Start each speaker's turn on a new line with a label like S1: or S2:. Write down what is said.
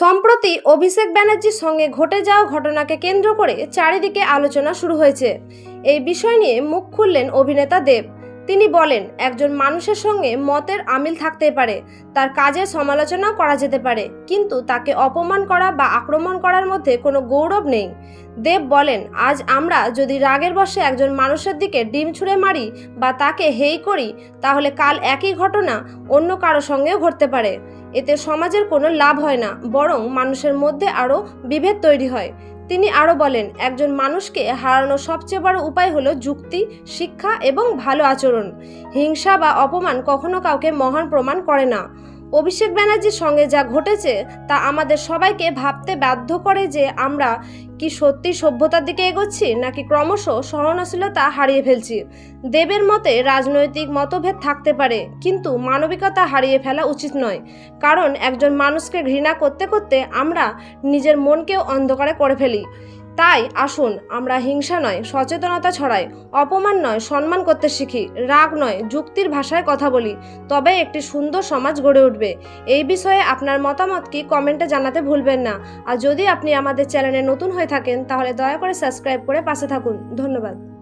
S1: সম্প্রতি অভিষেক ব্যানার্জির সঙ্গে ঘটে যাওয়া ঘটনাকে কেন্দ্র করে চারিদিকে আলোচনা শুরু হয়েছে। এই বিষয় নিয়ে মুখ খুললেন অভিনেতা দেব। তিনি বলেন, একজন মানুষের সঙ্গে মতের আমিল থাকতে পারে, তার কাজের সমালোচনাও করা যেতে পারে, কিন্তু তাকে অপমান করা বা আক্রমণ করার মধ্যে কোনো গৌরব নেই। দেব বলেন, আজ আমরা যদি রাগের বশে একজন মানুষের দিকে ডিম ছুঁড়ে মারি বা তাকে হেয় করি, তাহলে কাল একই ঘটনা অন্য কারো সঙ্গেও ঘটতে পারে। এতে সমাজের কোনো লাভ হয় না, বরং মানুষের মধ্যে আরও বিভেদ তৈরি হয়। তিনি আরও বলেন, একজন মানুষকে হারানোর সবচেয়ে বড় উপায় হলো যুক্তি, শিক্ষা এবং ভালো আচরণ। হিংসা বা অপমান কখনো কাউকে মহান প্রমাণ করে না। অভিষেক ব্যানার্জির সঙ্গে যা ঘটেছে তা আমাদের সবাইকে ভাবতে বাধ্য করে যে আমরা কি সত্যি সভ্যতার দিকে এগোচ্ছি নাকি ক্রমশ সহনশীলতা হারিয়ে ফেলছি। দেবের মতে রাজনৈতিক মতভেদ থাকতে পারে, কিন্তু মানবিকতা হারিয়ে ফেলা উচিত নয়। কারণ একজন মানুষকে ঘৃণা করতে করতে আমরা নিজের মনকেও অন্ধকারে করে ফেলি। তাই আসুন আমরা হিংসা নয় সচেতনতা ছড়াই, অপমান নয় সম্মান করতে শিখি, রাগ নয় যুক্তির ভাষায় কথা বলি, তবে একটি সুন্দর সমাজ গড়ে উঠবে। এই বিষয়ে আপনার মতামত কি কমেন্টে জানাতে ভুলবেন না। আর যদি আপনি আমাদের চ্যানেলে নতুন হয়ে থাকেন তাহলে দয়া করে সাবস্ক্রাইব করে পাশে থাকুন। ধন্যবাদ।